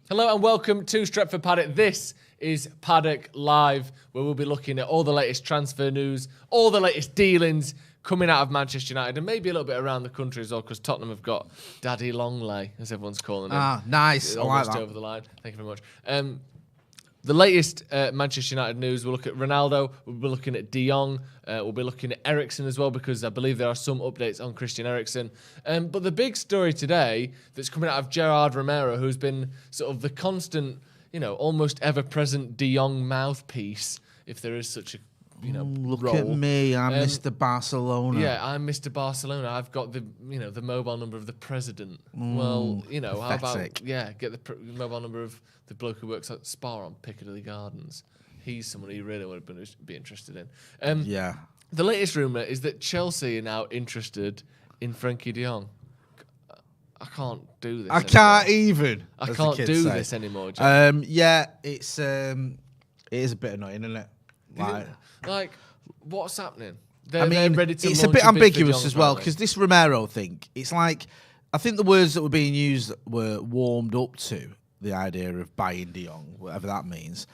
Hello and welcome to Stretford Paddock. This is Paddock Live, where we'll be looking at all the latest transfer news, all the latest dealings coming out of Manchester United, and maybe a little bit around the country as well, because Tottenham have got Daddy Longley, as everyone's calling him. Ah, nice. I like Almost that. over the line. Thank you very much. The latest Manchester United news, we'll look at Ronaldo, we'll be looking at De Jong, we'll be looking at Eriksen as well, because I believe there are some updates on Christian Eriksen. But the big story today that's coming out of Gerard Romero, who's been sort of the constant, almost ever-present De Jong mouthpiece, if there is such a Look role. at me, I'm Mr. Barcelona. Yeah, I'm Mr. Barcelona. I've got the the mobile number of the president. Well, how about get the mobile number of the bloke who works at Spa on Piccadilly Gardens. He's someone you really would be interested in. Yeah. The latest rumour is that Chelsea are now interested in Frenkie de Jong. I can't do this. I can't even. I can't do this anymore. Yeah, it is a bit annoying, isn't it? Like, what's happening? They're ready to it's a launch bit ambiguous Jong, as well, because this Romero thing, it's like, I think the words that were being used were warmed up to the idea of buying De Jong, whatever that means.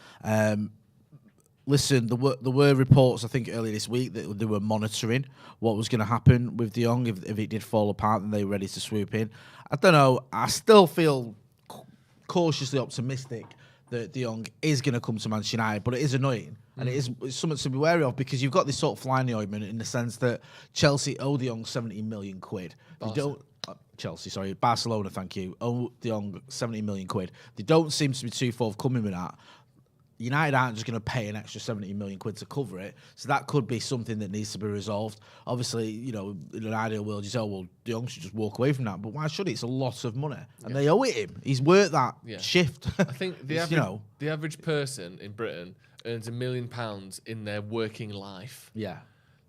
Listen, there were reports, I think, earlier this week that they were monitoring what was going to happen with De Jong. If it did fall apart, then they were ready to swoop in. I don't know. I still feel cautiously optimistic that De Jong is going to come to Manchester United, but it is annoying. And it's something to be wary of, because you've got this sort of fly in the ointment in the sense that Chelsea owe De Jong 70 million quid. Barcelona, thank you, owe De Jong 70 million quid. They don't seem to be too forthcoming with that. United aren't just going to pay an extra 70 million quid to cover it, so that could be something that needs to be resolved. Obviously, in an ideal world, you say, well, De Jong should just walk away from that, but why should he? It's a lot of money, and they owe it him. He's worth that shift. I think the average person in Britain earns £1 million in their working life. Yeah.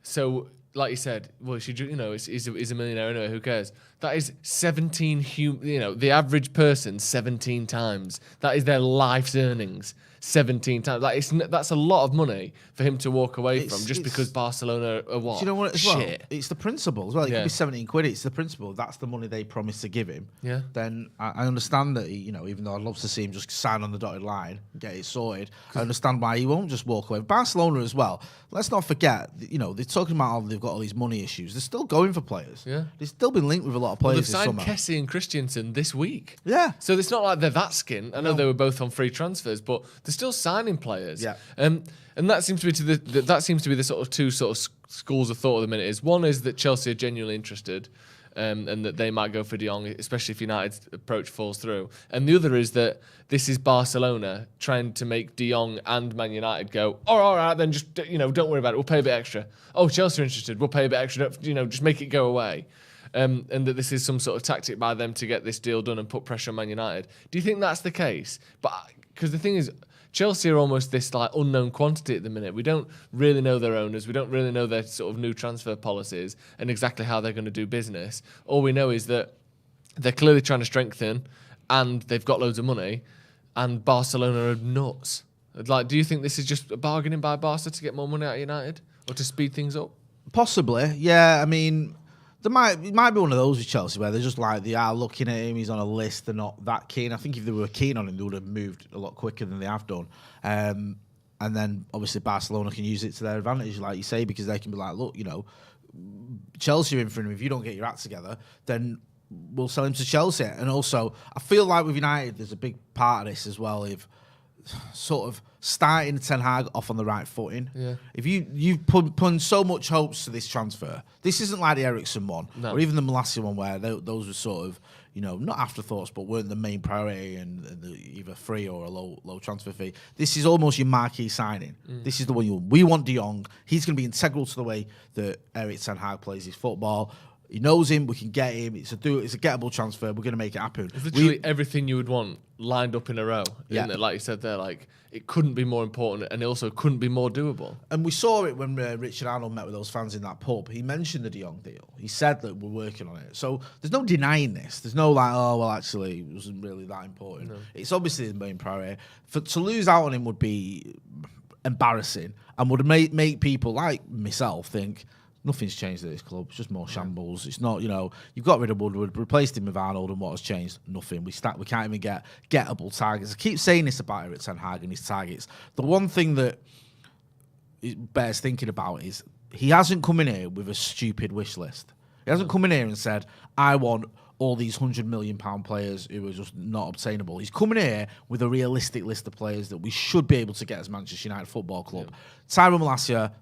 So, like you said, well, he's a millionaire anyway. Who cares? That is 17. The average person 17 times. That is their life's earnings 17 times. That's a lot of money for him to walk away from just because Barcelona are what? Do you know what? As Shit. well, it's the principle as well. It could be 17 quid. It's the principle. That's the money they promised to give him. Yeah. Then I understand that even though I'd love to see him just sign on the dotted line, and get it sorted. I understand why he won't just walk away. Barcelona as well. Let's not forget. They're talking about how they've got all these money issues. They're still going for players. Yeah. They've still been linked with a lot of players. They've signed this summer. Kessie and Christensen this week. Yeah. So it's not like they're that skint. I know they were both on free transfers, but they're still signing players. Yeah. And that seems to be the sort of two sort of schools of thought at the minute. One is that Chelsea are genuinely interested, and that they might go for De Jong, especially if United's approach falls through. And the other is that this is Barcelona trying to make De Jong and Man United go, oh, all right, then just don't worry about it. We'll pay a bit extra. Oh, Chelsea are interested. We'll pay a bit extra. Just make it go away. And that this is some sort of tactic by them to get this deal done and put pressure on Man United. Do you think that's the case? But because the thing is, Chelsea are almost this unknown quantity at the minute. We don't really know their owners. We don't really know their sort of new transfer policies and exactly how they're going to do business. All we know is that they're clearly trying to strengthen, and they've got loads of money, and Barcelona are nuts. Do you think this is just a bargaining by Barca to get more money out of United or to speed things up? Possibly, yeah. I mean, it might be one of those with Chelsea where they're just they are looking at him, he's on a list, they're not that keen. I think if they were keen on him, they would have moved a lot quicker than they have done. And then, obviously, Barcelona can use it to their advantage, like you say, because they can be like, look, Chelsea are in for him. If you don't get your act together, then we'll sell him to Chelsea. And also, I feel like with United, there's a big part of this as well, of sort of starting Ten Hag off on the right footing. Yeah. If you've put so much hopes to this transfer, this isn't like the Eriksen one, or even the Malacia one, where those were sort of, not afterthoughts, but weren't the main priority and either free or a low transfer fee. This is almost your marquee signing. This is the one we want De Jong. He's going to be integral to the way that Erik Ten Hag plays his football. He knows him. We can get him. It's a gettable transfer. We're going to make it happen. It's literally everything you would want lined up in a row. Isn't it? Like you said there, it couldn't be more important, and it also couldn't be more doable. And we saw it when Richard Arnold met with those fans in that pub. He mentioned the De Jong deal. He said that we're working on it. So there's no denying this. There's no actually, it wasn't really that important. No. It's obviously the main priority. To lose out on him would be embarrassing and would make people like myself think, Nothing's changed at this club. It's just more shambles. It's not, you've got rid of Woodward, replaced him with Arnold, and what has changed? Nothing. We can't even get gettable targets. I keep saying this about Erik ten Hag and his targets. The one thing that bears thinking about is he hasn't come in here with a stupid wish list. He hasn't come in here and said, I want all these £100 million players who are just not obtainable. He's coming here with a realistic list of players that we should be able to get as Manchester United Football Club. Yeah. Tyrone Malacia,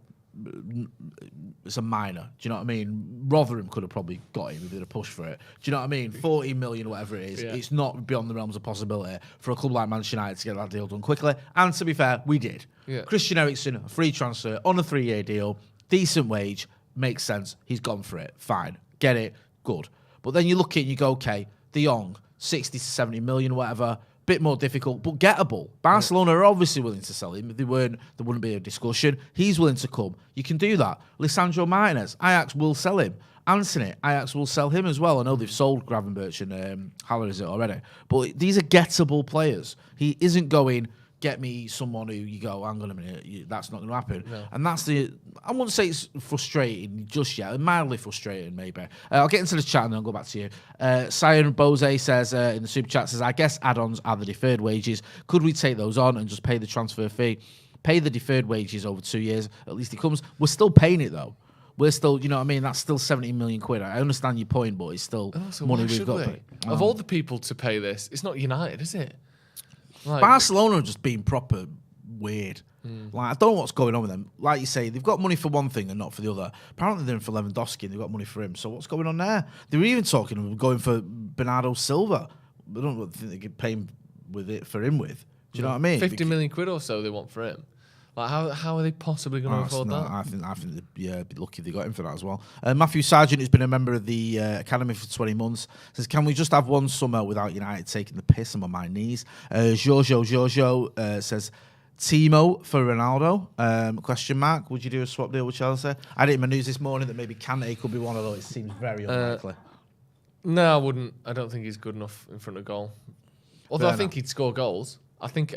it's a minor. Do you know what I mean? Rotherham could have probably got him if they'd have pushed for it. Do you know what I mean? 14 million, whatever it is. Yeah. It's not beyond the realms of possibility for a club like Manchester United to get that deal done quickly. And to be fair, we did. Yeah. Christian Eriksen, a free transfer on a 3-year deal, decent wage, makes sense. He's gone for it. Fine. Get it. Good. But then you look at it and you go, okay, De Jong, 60 to 70 million, whatever. Bit more difficult, but gettable. Barcelona are obviously willing to sell him. If they weren't, there wouldn't be a discussion. He's willing to come. You can do that. Lisandro Martinez, Ajax will sell him. Anthony, Ajax will sell him as well. I know they've sold Gravenberch and Haller is it already. But these are gettable players. He isn't going, get me someone who you go, hang on a minute, that's not going to happen. No. And that's I wouldn't say it's frustrating just yet, mildly frustrating maybe. I'll get into the chat and then I'll go back to you. Sion Bose says in the super chat, says, I guess add-ons are the deferred wages. Could we take those on and just pay the transfer fee? Pay the deferred wages over 2 years, at least it comes. We're still paying it though. We're still, you know what I mean? That's still 17 million quid. I understand your point, but it's still money we've got to pay. Of all the people to pay this, it's not United, is it? Like, Barcelona are just being proper weird. Like, I don't know what's going on with them. Like you say, they've got money for one thing and not for the other. Apparently they're in for Lewandowski and they've got money for him. So what's going on there? They were even talking of going for Bernardo Silva. I don't think they could pay him with it for him with. Do you know what I mean? 50 million quid or so they want for him. Like, how are they possibly going to afford that? I think they'd be lucky they got him for that as well. Matthew Sargent, who's been a member of the academy for 20 months, says, can we just have one summer without United taking the piss? I'm on my knees. Giorgio says, Timo for Ronaldo? Question mark. Would you do a swap deal with Chelsea? I did in my news this morning that maybe Kante could be one of those. It seems very unlikely. No, I wouldn't. I don't think he's good enough in front of goal. Although I think he'd score goals. I think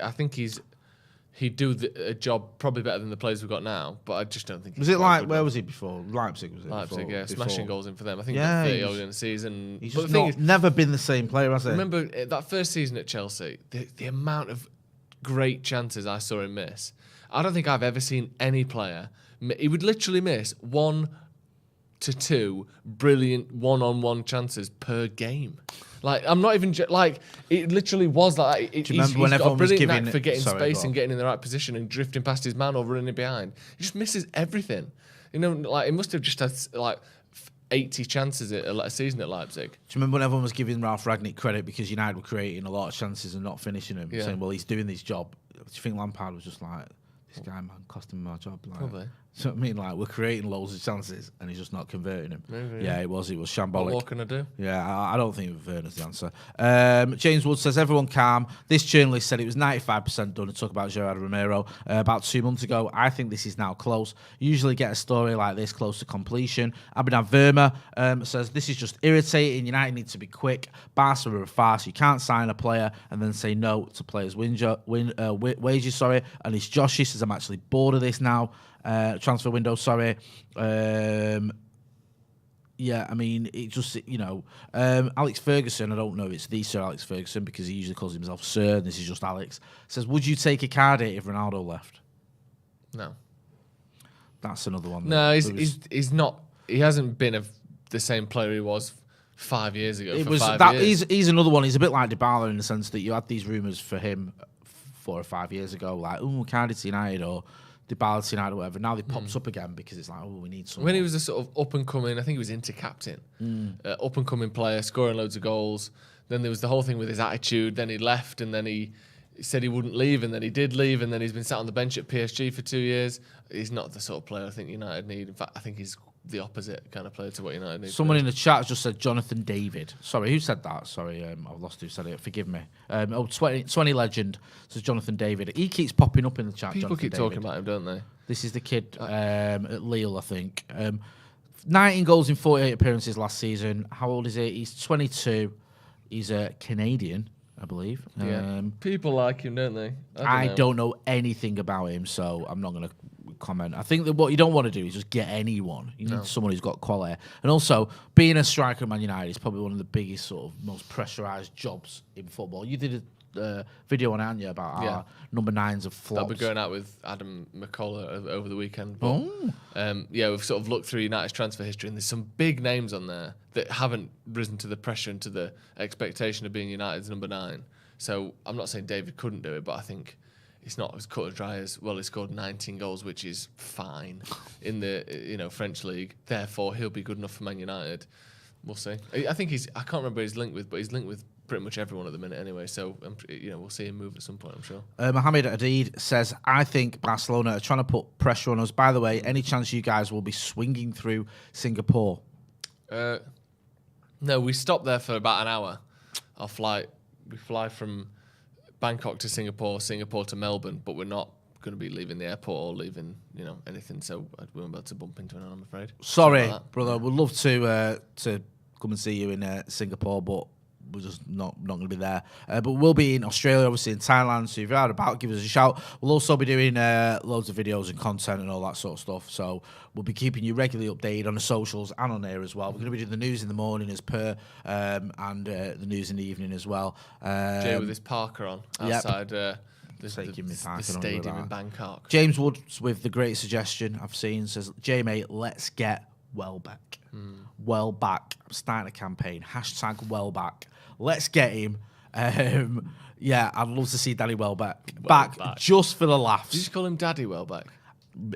he'd do a job probably better than the players we've got now, but I just don't think. Was it like, where was he before? Leipzig, was it? Leipzig, yeah. Smashing goals in for them. I think 30 goals in a season. He's just never been the same player, has he? Remember that first season at Chelsea, the amount of great chances I saw him miss. I don't think I've ever seen any player. He would literally miss 1 to 2 brilliant one-on-one chances per game. Like, I'm not even like, it literally was like. Do you remember when everyone was giving for getting space and getting in the right position and drifting past his man or running behind? He just misses everything. You know, like, he must have just had like 80 chances a season at Leipzig. Do you remember when everyone was giving Ralph Rangnick credit because United were creating a lot of chances and not finishing them, saying, well, he's doing his job? Do you think Lampard was just like, this guy, man, cost him my job? Like, probably. So I mean, like, we're creating loads of chances and he's just not converting them. Maybe, yeah, it was shambolic. What can I do? Yeah, I don't think Werner's the answer. James Wood says, everyone calm. This journalist said it was 95% done to talk about Gerard Romero about 2 months ago. I think this is now close. Usually get a story like this close to completion. Abhinav Verma says, this is just irritating. United need to be quick. Barca are fast. You can't sign a player and then say no to players' wages. And it's Josh. He says, I'm actually bored of this now. Transfer window, sorry. Yeah, I mean, it just, Alex Ferguson, I don't know if it's the Sir Alex Ferguson because he usually calls himself Sir, and this is just Alex, says, would you take Icardi if Ronaldo left? No. That's another one. No, he's not, he hasn't been the same player he was 5 years ago. He's another one. He's a bit like Dybala in the sense that you had these rumours for him 4 or 5 years ago, like, Icardi to United or Dybala to United or whatever. Now they pops up again because it's like, we need someone. When he was a sort of up-and-coming, I think he was inter-captain, up-and-coming player, scoring loads of goals. Then there was the whole thing with his attitude. Then he left, and then he said he wouldn't leave, and then he did leave, and then he's been sat on the bench at PSG for 2 years. He's not the sort of player I think United need. In fact, I think he's the opposite kind of player to what United need. Someone in the chat just said Jonathan David. Sorry, who said that? Sorry, I've lost who said it. Forgive me. 20 legend says Jonathan David. He keeps popping up in the chat. People Jonathan keep David. talking about him, don't they? This is the kid at Lille, I think. 19 goals in 48 appearances last season. How old is he? He's 22. He's a Canadian, I believe. Yeah. People like him, don't they? I don't know anything about him, so I'm not going to comment. I think that what you don't want to do is just get anyone. You need someone who's got quality. And also, being a striker at Man United is probably one of the biggest, sort of, most pressurised jobs in football. You did a video on Anya about our number 9s of flops. I'll be going out with Adam McCullough over the weekend. But, we've sort of looked through United's transfer history, and there's some big names on there that haven't risen to the pressure and to the expectation of being United's number 9. So I'm not saying David couldn't do it, but I think it's not as cut and dry as, well, he scored 19 goals, which is fine in the French league. Therefore, he'll be good enough for Man United. We'll see. I think I can't remember who he's linked with, but he's linked with pretty much everyone at the minute anyway. So, we'll see him move at some point, I'm sure. Mohamed Adid says, I think Barcelona are trying to put pressure on us. By the way, any chance you guys will be swinging through Singapore? No, we stopped there for about an hour. Our flight, we fly from Bangkok to Singapore to Melbourne, but we're not going to be leaving the airport or leaving, anything. So we won't be able to bump into anyone, I'm afraid. Sorry, brother. We'd love to come and see you in Singapore, but we're just not going to be there. But we'll be in Australia, obviously in Thailand. So if you're out about, give us a shout. We'll also be doing loads of videos and content and all that sort of stuff. So we'll be keeping you regularly updated on the socials and on air as well. We're going to be doing the news in the morning as per, and the news in the evening as well. Jay with his Parker on outside the stadium in Bangkok. James Woods with the great suggestion I've seen says, Jay mate, let's get Welbeck. Welbeck. I'm starting a campaign. #Welbeck. Let's get him. I'd love to see Danny Welbeck back just for the laughs. Did you just call him Daddy Welbeck?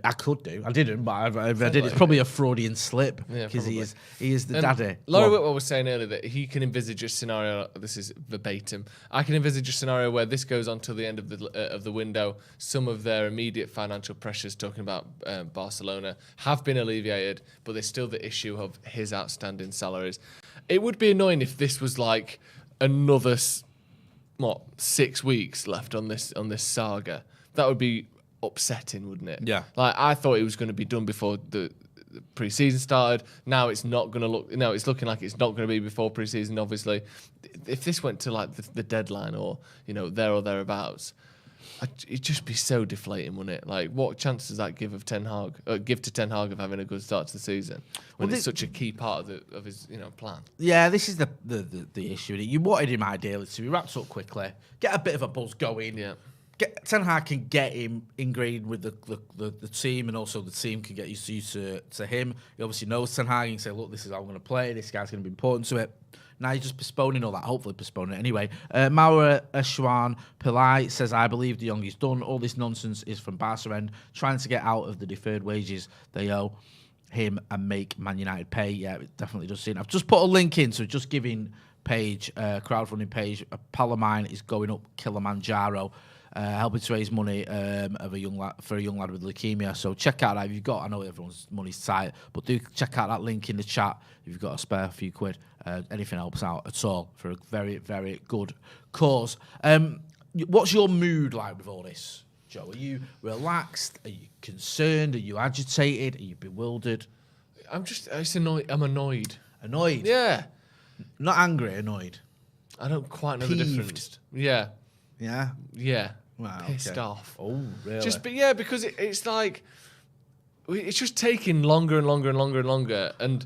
I could do. I didn't, but I did. It's probably a Freudian slip because he is the daddy. Laurie Whitwell was saying earlier that he can envisage a scenario. This is verbatim. I can envisage a scenario where this goes on till the end of the window. Some of their immediate financial pressures, talking about Barcelona, have been alleviated, but there's still the issue of his outstanding salaries. It would be annoying if this was like another 6 weeks left on this saga. That would be upsetting, wouldn't it? Yeah. Like, I thought it was going to be done before the pre-season started. Now it's not going to look. It's looking like it's not going to be before pre-season. Obviously, if this went to like the deadline or there or thereabouts, it'd just be so deflating, wouldn't it? Like, what chance does that give to Ten Hag of having a good start to the season when it's such a key part of his plan? Yeah, this is the issue. You wanted him ideally to be wrapped up quickly, get a bit of a buzz going. Yeah. Ten Hag can get him ingrained with the team, and also the team can get used to him. He obviously knows Ten Hag. He can say, look, this is how I'm going to play. This guy's going to be important to it. Now you're just postponing all that, hopefully postponing it anyway. Maura Ashwan Pillai says, I believe De Jong is done. All this nonsense is from Barca end, trying to get out of the deferred wages they owe him and make Man United pay. Yeah, it definitely does seem. I've just put a link in, so just giving page, crowdfunding page. A pal of mine is going up Kilimanjaro, helping to raise money for a young lad with leukemia. So check out that if you've got. I know everyone's money's tight, but do check out that link in the chat if you've got a spare few quid. Anything helps out at all for a very, very good cause. What's your mood like with all this, Joe? Are you relaxed? Are you concerned? Are you agitated? Are you bewildered? I'm annoyed. I'm annoyed. Annoyed? Yeah. Not angry, annoyed. I don't quite know Peeved. the difference. Yeah. Yeah? Yeah. Wow, Pissed off. Oh, really? Because it's like, it's just taking longer and longer and longer and longer. And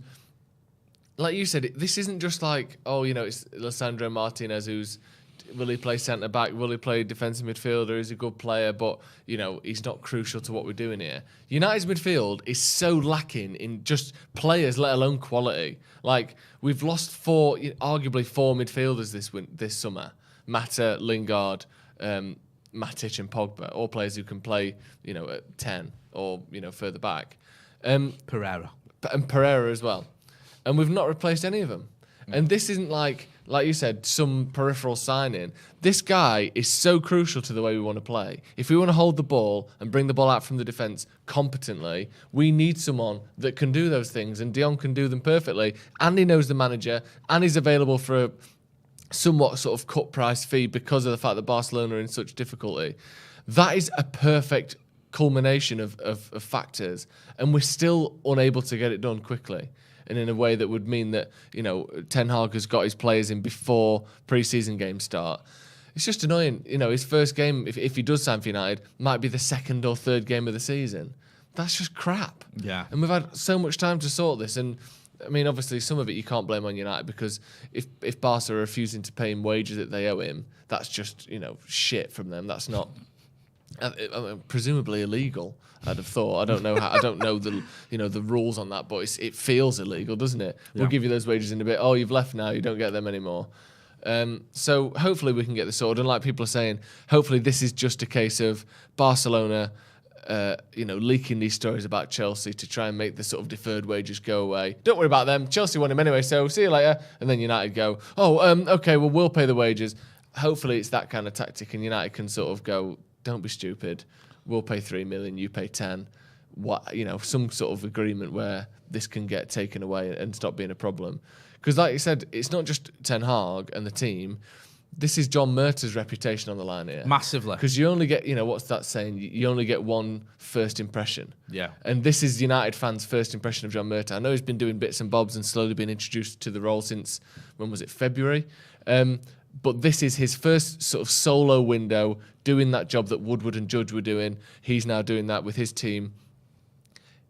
like you said, this isn't just like, it's Lisandro Martinez will he play centre back? Will he play defensive midfielder? He's a good player, but he's not crucial to what we're doing here. United's midfield is so lacking in just players, let alone quality. Like, we've lost arguably four midfielders this summer: Mata, Lingard, Matic, and Pogba, all players who can play, at 10 or further back. Pereira as well. And we've not replaced any of them. And this isn't like you said, some peripheral signing. This guy is so crucial to the way we want to play. If we want to hold the ball and bring the ball out from the defence competently, we need someone that can do those things. And De Jong can do them perfectly. And he knows the manager. And he's available for a somewhat sort of cut price fee because of the fact that Barcelona are in such difficulty. That is a perfect culmination of factors. And we're still unable to get it done quickly. And in a way that would mean that, Ten Hag has got his players in before pre-season games start. It's just annoying. His first game, if he does sign for United, might be the second or third game of the season. That's just crap. Yeah. And we've had so much time to sort this. And I mean, obviously, some of it you can't blame on United because if Barca are refusing to pay him wages that they owe him, that's just, shit from them. That's not presumably illegal. I'd have thought. I don't know how. I don't know the rules on that, but it feels illegal, doesn't it? We'll give you those wages in a bit. Oh, you've left now. You don't get them anymore. So hopefully we can get this sorted. And like people are saying, hopefully this is just a case of Barcelona, leaking these stories about Chelsea to try and make the sort of deferred wages go away. Don't worry about them. Chelsea want him anyway, so see you later. And then United go, okay, well, we'll pay the wages. Hopefully it's that kind of tactic, and United can sort of go, don't be stupid. We'll pay 3 million, you pay 10. Some sort of agreement where this can get taken away and stop being a problem. Because like you said, it's not just Ten Hag and the team. This is John Murtaugh's reputation on the line here. Massively. Because you only get, what's that saying? You only get one first impression. Yeah. And this is United fans' first impression of John Murtaugh. I know he's been doing bits and bobs and slowly been introduced to the role since, when was it, February? But this is his first sort of solo window, doing that job that Woodward and Judge were doing. He's now doing that with his team.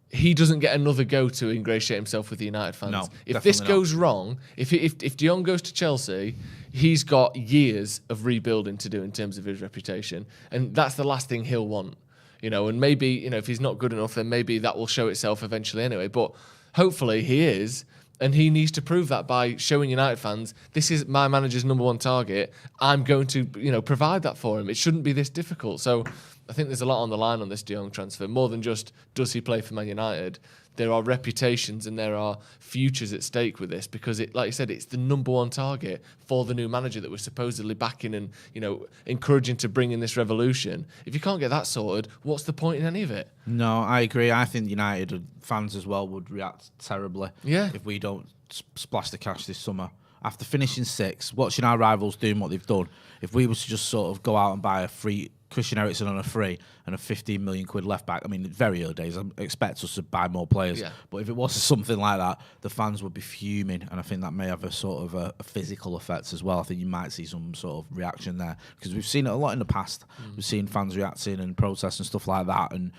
He doesn't get another go to ingratiate himself with the United fans. No, if this goes wrong, if De Jong goes to Chelsea, he's got years of rebuilding to do in terms of his reputation, and that's the last thing he'll want. And maybe if he's not good enough, then maybe that will show itself eventually anyway. But hopefully he is. And he needs to prove that by showing United fans, this is my manager's number one target. I'm going to, provide that for him. It shouldn't be this difficult. So I think there's a lot on the line on this De Jong transfer. More than just, does he play for Man United? There are reputations and there are futures at stake with this because, like you said, it's the number one target for the new manager that we're supposedly backing and, encouraging to bring in this revolution. If you can't get that sorted, what's the point in any of it? No, I agree. I think United fans as well would react terribly if we don't splash the cash this summer. After finishing 6th, watching our rivals doing what they've done, if we were to just sort of go out and buy a free Christian Eriksen on a free and a 15 million quid left back, I mean, very early days, I expect us to buy more players. Yeah. But if it was something like that, the fans would be fuming, and I think that may have a sort of a physical effect as well. I think you might see some sort of reaction there because we've seen it a lot in the past. We've seen fans reacting and protests and stuff like that, and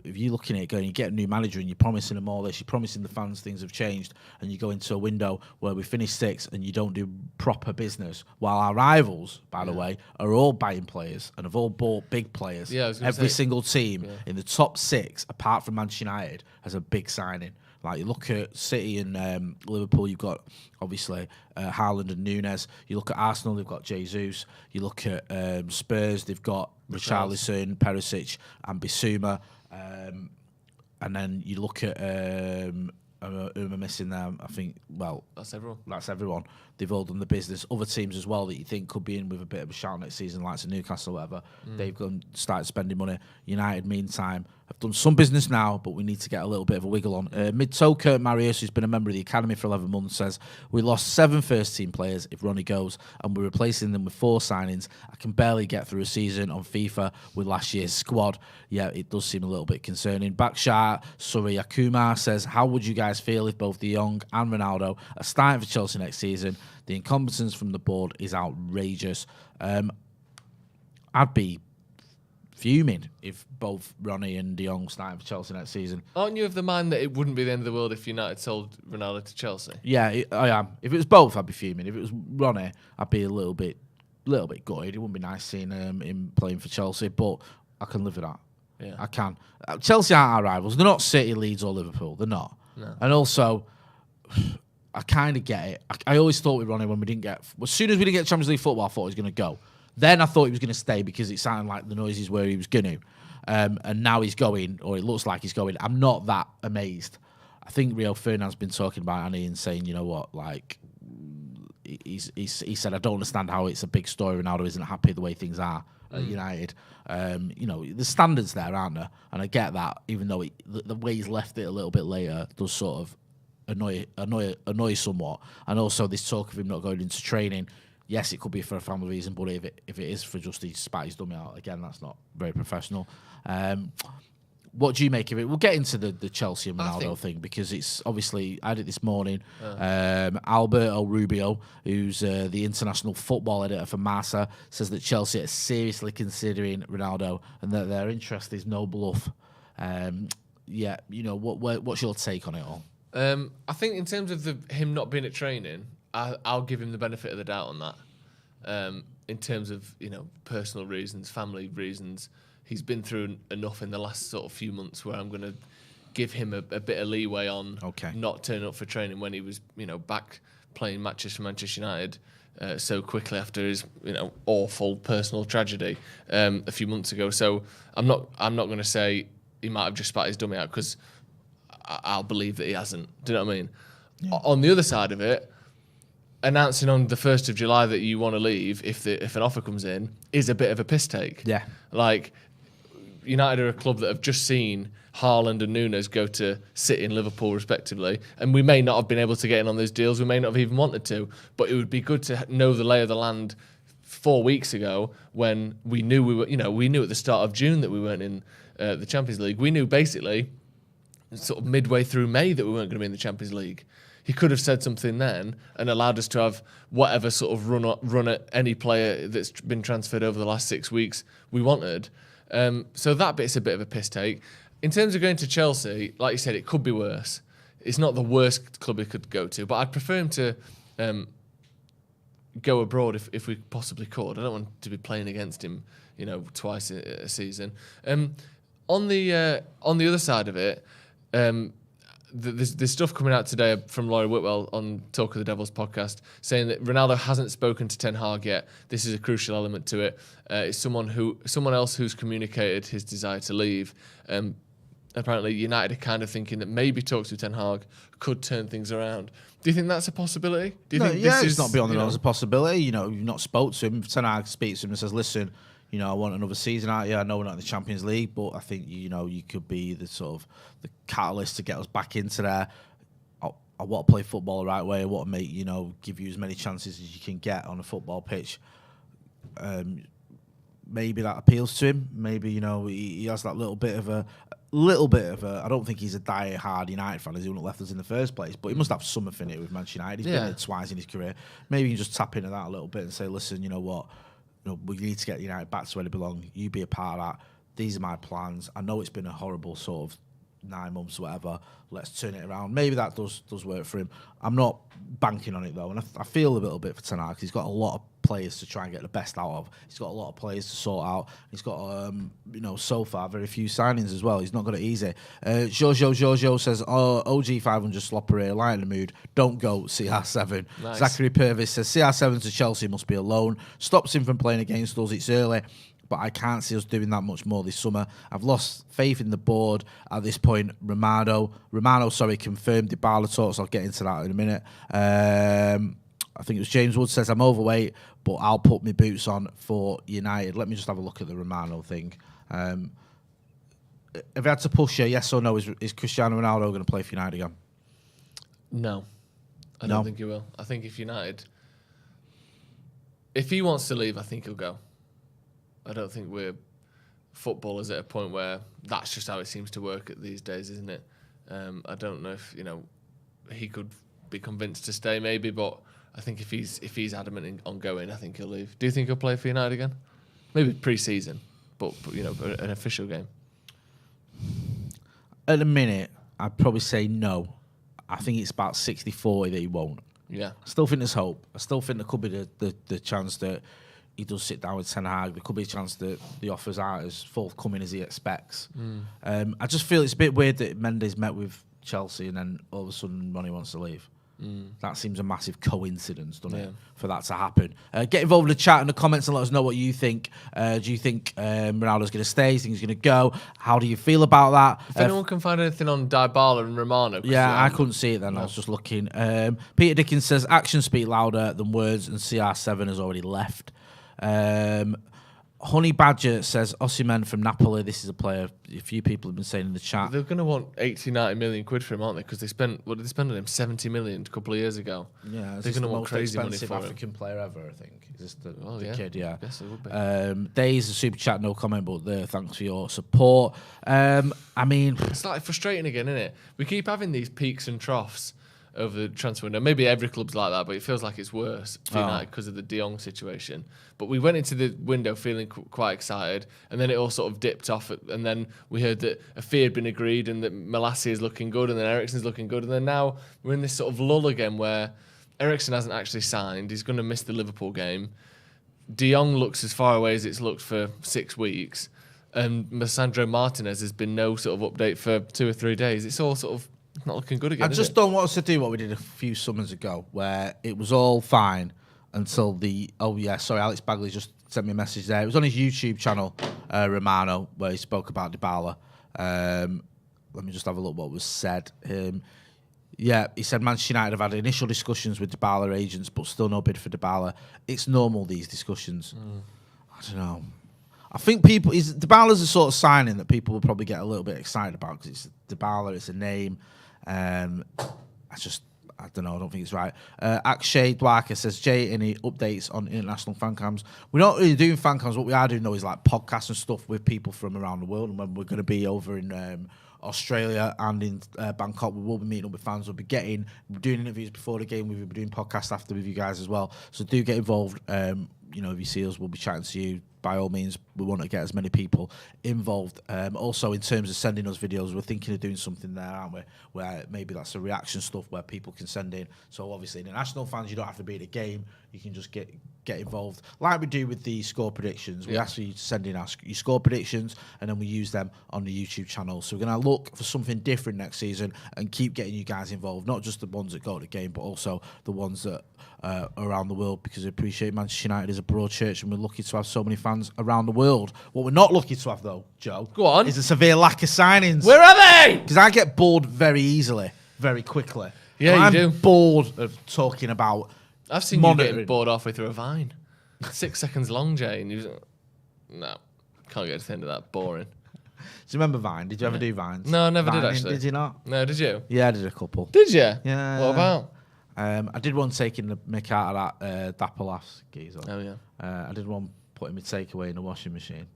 if you're looking at it going, you get a new manager and you're promising them all this, you're promising the fans things have changed, and you go into a window where we finish 6th and you don't do proper business, while our rivals, by the way, are all buying players and have all bought big players. Yeah, every single team in the top 6, apart from Manchester United, has a big signing. Like you look at City and Liverpool, you've got obviously Haaland and Núñez. You look at Arsenal, they've got Jesus. You look at Spurs, they've got Richarlison, Perisic, and Bissouma. And then you look at who am I missing there? I think, that's everyone. That's everyone. They've all done the business. Other teams as well that you think could be in with a bit of a shout next season, like Newcastle or whatever, they've started spending money. United, meantime, have done some business now, but we need to get a little bit of a wiggle on. Mid-Toker Marius, who's been a member of the academy for 11 months, says, we lost 7 first-team players if Ronnie goes, and we're replacing them with 4 signings. I can barely get through a season on FIFA with last year's squad. Yeah, it does seem a little bit concerning. Bakshar Surya Kumar says, how would you guys feel if both De Jong and Ronaldo are starting for Chelsea next season? The incompetence from the board is outrageous. I'd be fuming if both Ronnie and De Jong starting for Chelsea next season. Aren't you of the mind that it wouldn't be the end of the world if United sold Ronaldo to Chelsea? Yeah, I am. If it was both, I'd be fuming. If it was Ronnie, I'd be a little bit gutted. It wouldn't be nice seeing him playing for Chelsea, but I can live with that. Yeah, I can. Chelsea aren't our rivals. They're not City, Leeds, or Liverpool. They're not. No. And also, I kind of get it. I always thought with Ronnie when we didn't get... As soon as we didn't get Champions League football, I thought he was going to go. Then I thought he was going to stay because it sounded like the noises where he was going to. And now he's going, or it looks like he's going. I'm not that amazed. I think Rio Ferdinand's been talking about Annie and saying, you know what, like... He said, I don't understand how it's a big story. Ronaldo isn't happy the way things are at United. The standards there, aren't there? And I get that, even though the way he's left it a little bit later does sort of annoy somewhat. And also this talk of him not going into training, yes, it could be for a family reason, but if it is for just his spat his dummy out, again, that's not very professional. What do you make of it? We'll get into the Chelsea and Ronaldo thing because it's obviously, I did this morning. Alberto Rubio, who's the international football editor for Marca, says that Chelsea are seriously considering Ronaldo and that their interest is no bluff. yeah, what's your take on it all? I think in terms of him not being at training, I'll give him the benefit of the doubt on that. In terms of personal reasons, family reasons, he's been through enough in the last sort of few months where I'm going to give him a bit of leeway on not turning up for training when he was back playing matches for Manchester United so quickly after his awful personal tragedy a few months ago. So I'm not going to say he might have just spat his dummy out, because I'll believe that he hasn't. Do you know what I mean? Yeah. On the other side of it, announcing on the 1st of July that you want to leave if an offer comes in is a bit of a piss take. Yeah. Like, United are a club that have just seen Haaland and Nunes go to City and Liverpool respectively, and we may not have been able to get in on those deals. We may not have even wanted to, but it would be good to know the lay of the land 4 weeks ago when we knew we knew at the start of June that we weren't in the Champions League. We knew basically sort of midway through May that we weren't going to be in the Champions League. He could have said something then and allowed us to have whatever sort of run at any player that's been transferred over the last 6 weeks we wanted. So that bit's a bit of a piss take. In terms of going to Chelsea, like you said, it could be worse. It's not the worst club he could go to, but I'd prefer him to go abroad if we possibly could. I don't want to be playing against him, twice a season. On the other side of it, there's stuff coming out today from Laurie Whitwell on Talk of the Devils podcast saying that Ronaldo hasn't spoken to Ten Hag yet. This is a crucial element to it. It's someone else who's communicated his desire to leave. Apparently, United are kind of thinking that maybe talks with Ten Hag could turn things around. Do you think that's a possibility? Do you think this is, it's not beyond the realms of possibility. You've not spoke to him. Ten Hag speaks to him and says, "Listen, I want another season out here. I know we're not in the Champions League, but I think you could be the sort of the catalyst to get us back into there. I want to play football the right way. I want to make give you as many chances as you can get on a football pitch." Maybe that appeals to him. Maybe he has that little bit of a. I don't think he's a die-hard United fan, as he wouldn't have left us in the first place, but he must have some affinity with Manchester United. He's been there twice in his career. Maybe you can just tap into that a little bit and say, "Listen, you know what? We need to get United back to where they belong. You be a part of that. These are my plans. I know it's been a horrible sort of 9 months or whatever. Let's turn it around." Maybe that does work for him. I'm not banking on it though, and I feel a little bit for Ten Hag. He's got a lot of players to try and get the best out of. He's got a lot of players to sort out. He's got so far very few signings as well. He's not got it easy. Giorgio says, OG 500 slopper, light in the mood. Don't go CR7. Nice. Zachary Purvis says CR7 to Chelsea must be a loan. Stops him from playing against us. It's early, but I can't see us doing that much more this summer. I've lost faith in the board at this point. Romano, confirmed Dybala talks. I'll get into that in a minute. I think it was James Wood says, I'm overweight, but I'll put my boots on for United. Let me just have a look at the Romano thing. If I had to push you, yes or no, is Cristiano Ronaldo going to play for United again? No. I don't think he will. I think if he wants to leave, I think he'll go. I don't think footballers at a point where that's just how it seems to work at these days, isn't it? I don't know if he could be convinced to stay, maybe, but I think if he's adamant on going, I think he'll leave. Do you think he'll play for United again? Maybe pre-season, but an official game. At the minute, I'd probably say no. I think it's about 60-40 that he won't. Yeah. I still think there's hope. I still think there could be the chance that he does sit down with Ten Hag. There could be a chance that the offers aren't as forthcoming as he expects. I just feel it's a bit weird that Mendes met with Chelsea and then all of a sudden Ronnie wants to leave. That seems a massive coincidence, doesn't it, for that to happen? Get involved in the chat and the comments and let us know what you think. Do you think Ronaldo's going to stay? Do you think he's going to go? How do you feel about that? If anyone can find anything on Dybala and Romano. Yeah, I couldn't see it then. No. I was just looking. Peter Dickens says, actions speak louder than words, and CR7 has already left. Honey Badger says, Osimhen from Napoli. This is a player a few people have been saying in the chat. They're going to want 80, 90 million quid for him, aren't they? Because they spent on him? 70 million a couple of years ago. Yeah, they're going to want crazy money for African player ever, I think. Is this the kid? Yeah. Yes, it would be. Days, a super chat, no comment, but thanks for your support. I mean, it's like frustrating again, isn't it? We keep having these peaks and troughs. over the transfer window. Maybe every club's like that, but it feels like it's worse for United because of the De Jong situation. But we went into the window feeling quite excited, and then it all sort of dipped off. And then we heard that a fee had been agreed, and that Malassi is looking good, and then Eriksen's looking good, and then now we're in this sort of lull again where Eriksen hasn't actually signed. He's going to miss the Liverpool game. De Jong looks as far away as it's looked for 6 weeks, and Sandro Martinez has been no sort of update for 2 or 3 days. It's all sort of not looking good again. I just don't want us to do what we did a few summers ago, where it was all fine until Alex Bagley just sent me a message there. It was on his YouTube channel, Romano, where he spoke about Dybala. Let me just have a look what was said. He said Manchester United have had initial discussions with Dybala agents, but still no bid for Dybala. It's normal, these discussions. I don't know. I think Dybala's the sort of signing that people will probably get a little bit excited about because it's Dybala, it's a name. I don't know, I don't think it's right. Akshay Dwarka says, Jay, any updates on international fan cams? We're not really doing fan cams. What we are doing, though, is like podcasts and stuff with people from around the world. And when we're going to be over in Australia and in Bangkok, we will be meeting up with fans. We're doing interviews before the game. We'll be doing podcasts after with you guys as well. So do get involved. If you see us, we'll be chatting to you. By all means, we want to get as many people involved. Also, in terms of sending us videos, we're thinking of doing something there, aren't we? Where maybe that's a reaction stuff where people can send in. So obviously, international fans, you don't have to be at a game. You can just get involved, like we do with the score predictions. We ask you to send in your score predictions, and then we use them on the YouTube channel. So we're going to look for something different next season and keep getting you guys involved, not just the ones that go to the game, but also the ones that around the world, because I appreciate Manchester United is a broad church and we're lucky to have so many fans around the world. What we're not lucky to have, though, Joe, go on, is a severe lack of signings. Where are they? Because I get bored very easily, very quickly. Yeah, I'm do. bored of talking about. I've seen you getting bored halfway through a Vine. 6 seconds long, Jay, and no, can't get to the end of that. Boring. Do you remember Vine? Did you ever do Vines? No, I never Vining, did actually. Did you not? No, did you? Yeah, I did a couple. Did you? Yeah. What about? I did one taking the mick out of that Dapper Laughs geezer. Oh yeah. I did one putting my takeaway in the washing machine.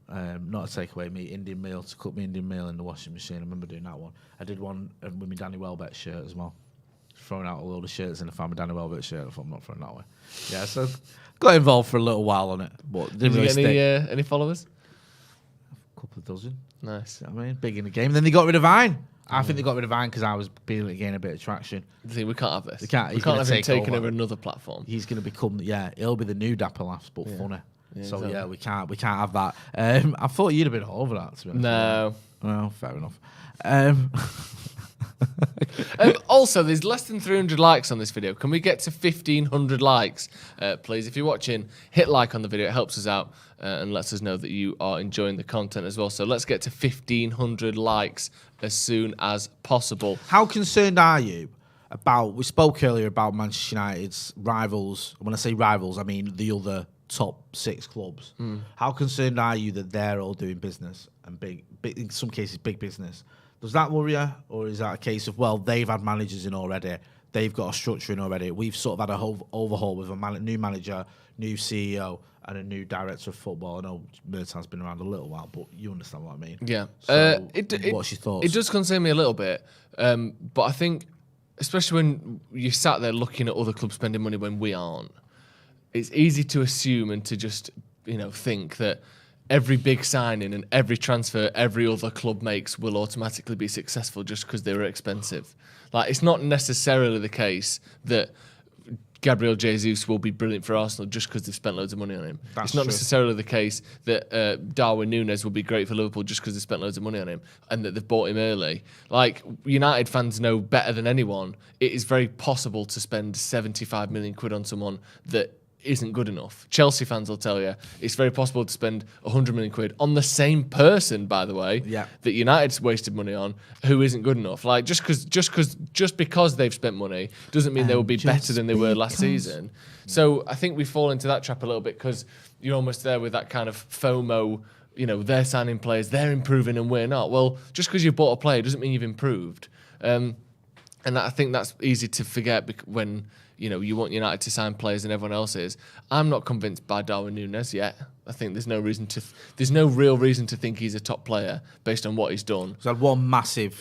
Not a takeaway, Indian meal, to cook me Indian meal in the washing machine. I remember doing that one. I did one with my Danny Welbeck shirt as well. Throwing out a load of shirts and I found my Danny Welbeck shirt. I thought I'm not throwing that way. Yeah, so got involved for a little while on it. But didn't Did you really get any followers? A couple of dozen. Nice. You know what I mean, big in the game. And then they got rid of Vine. I think they got rid of Vine because I was beginning to gain a bit of traction. See, we can't have this. We can't have him taking over over another platform. He's going to become, he'll be the new Dapper Laughs, but funny. Yeah, so exactly. we can't have that. I thought you'd have been all over that, to be honest. No. Well, fair enough. Also, there's less than 300 likes on this video. Can we get to 1,500 likes, please? If you're watching, hit like on the video. It helps us out and lets us know that you are enjoying the content as well. So let's get to 1,500 likes as soon as possible. How concerned are you about, we spoke earlier about Manchester United's rivals. When I say rivals, I mean the other top 6 clubs. How concerned are you that they're all doing business and big, in some cases, big business? Does that worry you, or is that a case of, well, they've had managers in already, they've got a structure in already, we've sort of had a whole overhaul with a new manager, new CEO, and a new director of football? I know Merton's been around a little while, but you understand what I mean. Yeah. So, what's your thoughts? It does concern me a little bit, but I think, especially when you sat there looking at other clubs spending money when we aren't, it's easy to assume and to just think that every big signing and every transfer every other club makes will automatically be successful just because they were expensive. Like, it's not necessarily the case that Gabriel Jesus will be brilliant for Arsenal just because they've spent loads of money on him. It's not necessarily the case that Darwin Núñez will be great for Liverpool just because they spent loads of money on him and that they've bought him early. Like, United fans know better than anyone, it is very possible to spend 75 million quid on someone that isn't good enough. Chelsea fans will tell you it's very possible to spend 100 million quid on the same person, by the way, that United's wasted money on, who isn't good enough. Like, just because they've spent money doesn't mean they will be better than they were last season. So I think we fall into that trap a little bit because you're almost there with that kind of FOMO. They're signing players, they're improving, and we're not. Well, just because you bought a player doesn't mean you've improved. And I think that's easy to forget when you want United to sign players and everyone else is. I'm not convinced by Darwin Núñez yet. I think there's no real reason to think he's a top player based on what he's done. He's had one massive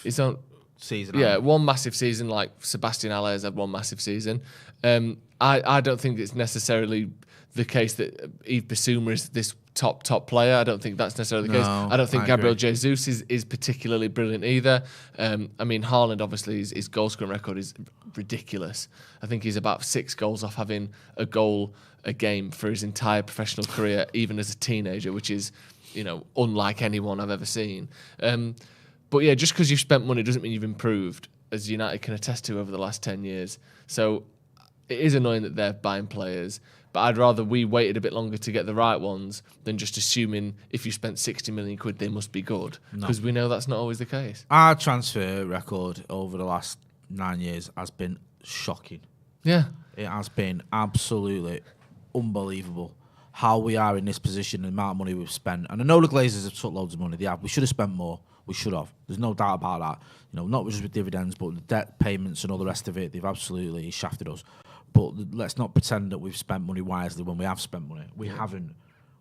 season. Yeah, one massive season, like Sebastian Haller has had one massive season. I don't think it's necessarily the case that Yves Bissouma is this top player. I don't think that's necessarily the case. I don't think Gabriel Jesus is particularly brilliant either. I mean, Haaland, obviously, his goal scoring record is ridiculous. I think he's about 6 goals off having a goal a game for his entire professional career, even as a teenager, which is, unlike anyone I've ever seen. But yeah, just because you've spent money doesn't mean you've improved, as United can attest to over the last 10 years. So it is annoying that they're buying players, but I'd rather we waited a bit longer to get the right ones than just assuming if you spent 60 million quid, they must be good. Because we know that's not always the case. Our transfer record over the last 9 years has been shocking. Yeah. It has been absolutely unbelievable how we are in this position, the amount of money we've spent. And I know the Glazers have took loads of money. They have. We should have spent more. We should have. There's no doubt about that. Not just with dividends, but the debt payments and all the rest of it. They've absolutely shafted us. But let's not pretend that we've spent money wisely when we have spent money. We haven't.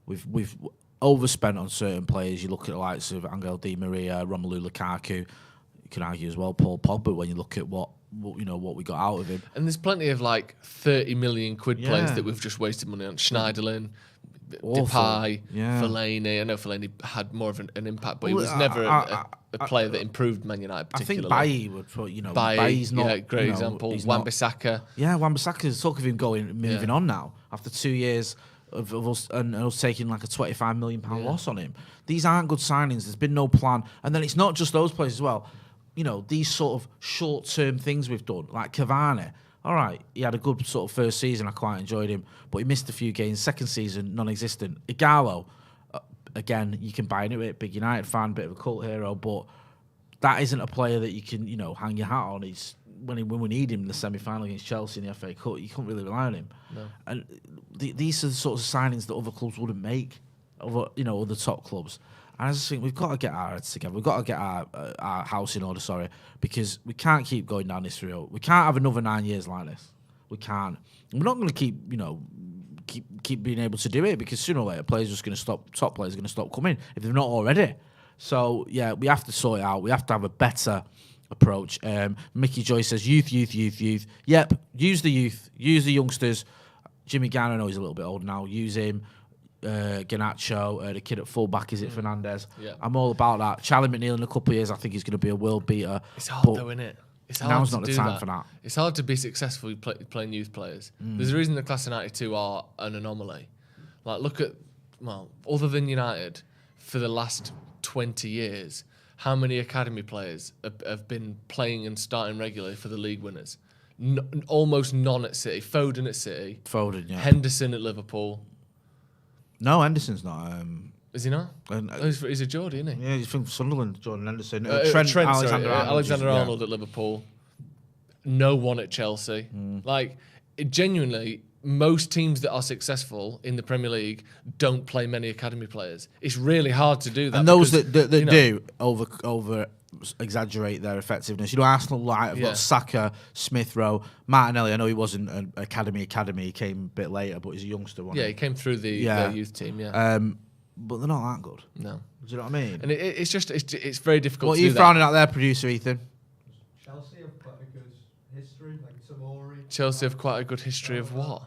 We've overspent on certain players. You look at the likes of Angel Di Maria, Romelu Lukaku. You can argue as well Paul Pogba when you look at what we got out of him. And there's plenty of 30 million quid players that we've just wasted money on. Schneiderlin, Depay, Fellaini. I know Fellaini had more of an impact, but he was never a player that improved Man United particularly. I think Bailly would put, Bailly's not... great example. Wan-Bissaka. Yeah, Wan-Bissaka's talk of him moving on now after 2 years of us and us taking like a £25 million loss on him. These aren't good signings. There's been no plan. And then it's not just those players as well. These sort of short-term things we've done, like Cavani. All right, he had a good sort of first season. I quite enjoyed him, but he missed a few games. Second season, non-existent. Igalo, again, you can buy into it. Big United fan, bit of a cult hero, but that isn't a player that you can, hang your hat on. He's when we need him in the semi-final against Chelsea in the FA Cup, you can't really rely on him. No. And these are the sorts of signings that other clubs wouldn't make, other top clubs. And I just think we've got to get our heads together. We've got to get our house in order, because we can't keep going down this road. We can't have another 9 years like this. We can't. And we're not going to keep being able to do it, because sooner or later, players are just going to stop. Top players are going to stop coming if they're not already. So yeah, we have to sort it out. We have to have a better approach. Mickey Joy says youth. Yep, use the youth, use the youngsters. Jimmy Garner, I know he's a little bit old now. Use him. Garnacho, the kid at fullback, is it Fernandez? Yeah. I'm all about that. Charlie McNeil in a couple of years, I think he's going to be a world beater. It's hard though, isn't it? It's hard now's not the time for that. It's hard to be successful playing youth players. There's a reason the class of '92 are an anomaly. Look at, other than United, for the last 20 years, how many academy players have been playing and starting regularly for the league winners? Almost none at City. Foden at City. Foden, yeah. Henderson at Liverpool. No, Henderson's not. Is he not? He's a Geordie, isn't he? Yeah, he's from Sunderland, Jordan Henderson. Trent Alexander-Arnold at Liverpool. No one at Chelsea. Genuinely, most teams that are successful in the Premier League don't play many academy players. It's really hard to do that. And those that do over exaggerate their effectiveness. Arsenal have got Saka, Smith Rowe, Martinelli. I know he wasn't an academy. He came a bit later, but he's a youngster. He came through the youth team. Yeah, but they're not that good. No, do you know what I mean? And it's very difficult. What are you frowning out there, producer Ethan? Chelsea have quite a good history, like Tomori. Chelsea have quite a good history of what?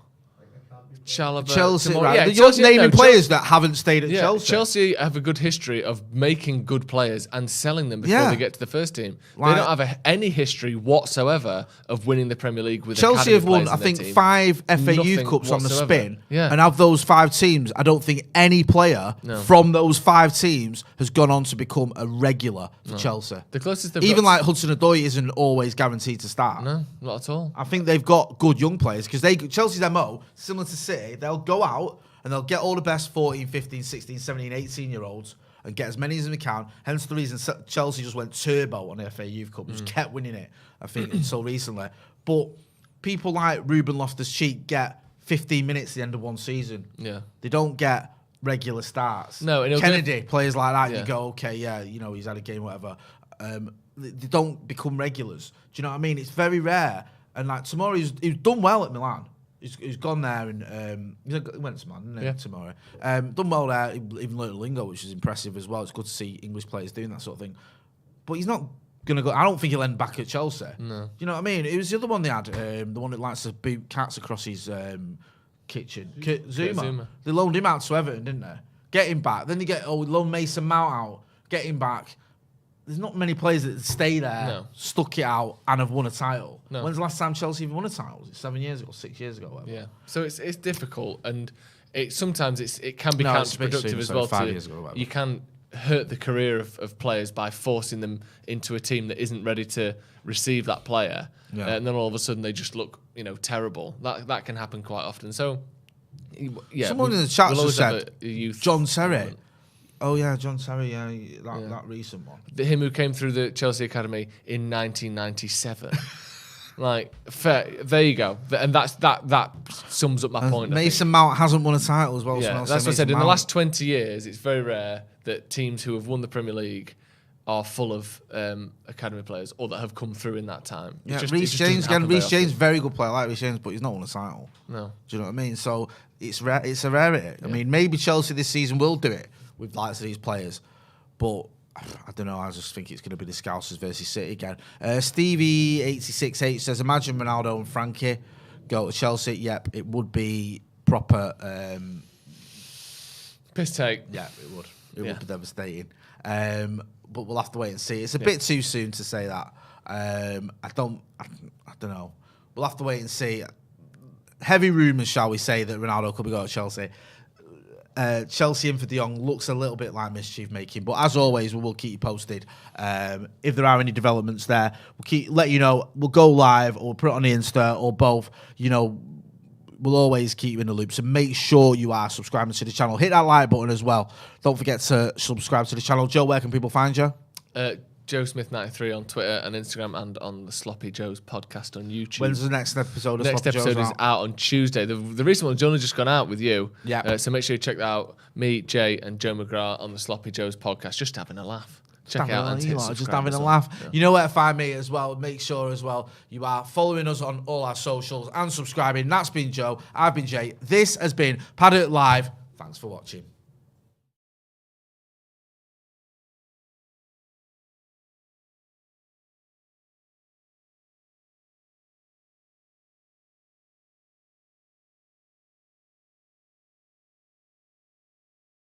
Chalobah, Chelsea, right? You're naming players that haven't stayed at Chelsea. Chelsea have a good history of making good players and selling them before they get to the first team. They don't have any history whatsoever of winning the Premier League with Chelsea have won, I think, 5 FA Youth Cups on the spin. And of those 5 teams, I don't think any player from those 5 teams has gone on to become a regular for Chelsea. The closest even like Hudson-Odoi isn't always guaranteed to start. No, not at all. I think they've got good young players, because Chelsea's MO, similar to City, they'll go out and they'll get all the best 14, 15, 16, 17, 18-year-olds and get as many as they can. Hence the reason Chelsea just went turbo on the FA Youth Cup. Just kept winning it, I think, until recently. But people like Ruben Loftus-Cheek get 15 minutes at the end of one season. Yeah. They don't get regular starts. No, Kennedy, players like that, you go, okay, he's had a game, whatever. They don't become regulars. Do you know what I mean? It's very rare. And like tomorrow, he's done well at Milan. He's gone there and he went to Man tomorrow. Done well there, even learned lingo, which is impressive as well. It's good to see English players doing that sort of thing. But he's not gonna go. I don't think he'll end back at Chelsea. No. You know what I mean? It was the other one they had, the one that likes to boot cats across his kitchen. Zuma. They loaned him out to Everton, didn't they? Get him back. Then they loan Mason Mount out. Get him back. There's not many players that stay there, stuck it out, and have won a title. No. When's the last time Chelsea even won a title? Was it 7 years ago, 6 years ago? Whatever. Yeah. So it's difficult, and sometimes it can be counterproductive as well. 5 years ago, whatever. You can hurt the career of players by forcing them into a team that isn't ready to receive that player, and then all of a sudden they just look, terrible. That can happen quite often. So, yeah. Someone in the chat we'll said John Terry. Moment. Oh yeah, John Terry. Yeah, that recent one. Him who came through the Chelsea academy in 1997. Like, fair. There you go. And that sums up my point. Mason Mount hasn't won a title as well. Yeah, that's what I said. In the last 20 years, it's very rare that teams who have won the Premier League are full of academy players or that have come through in that time. Yeah, Reece James again. Reece James, very good player. I like Reece James, but he's not won a title. No. Do you know what I mean? So it's rare. It's a rarity. Yeah. I mean, maybe Chelsea this season will do it with likes of these players, but I don't know. I just think it's going to be the Scousers versus City again. Stevie86H says, imagine Ronaldo and Frenkie go to Chelsea. Yep, it would be proper. Piss take. Yeah, it would. It would be devastating. But we'll have to wait and see. It's a bit too soon to say that. I don't know. We'll have to wait and see. Heavy rumours, shall we say, that Ronaldo could be going to Chelsea. Chelsea in for De Jong looks a little bit like mischief making, but as always, we will keep you posted. If there are any developments there, we'll let you know. We'll go live or we'll put it on the Insta or both. We'll always keep you in the loop. So make sure you are subscribing to the channel. Hit that like button as well. Don't forget to subscribe to the channel. Joe, where can people find you? Joe Smith 93 on Twitter and Instagram, and on the Sloppy Joe's podcast on YouTube. When's the next episode of Sloppy Joe's? Next episode is out on Tuesday. The recent one's only just gone out with you. Yeah. So make sure you check that out. Me, Jay, and Joe McGrath on the Sloppy Joe's podcast. Just having a laugh. Check it out and hit just having a laugh. Yeah. You know where to find me as well. Make sure as well you are following us on all our socials and subscribing. That's been Joe. I've been Jay. This has been Paddock Live. Thanks for watching.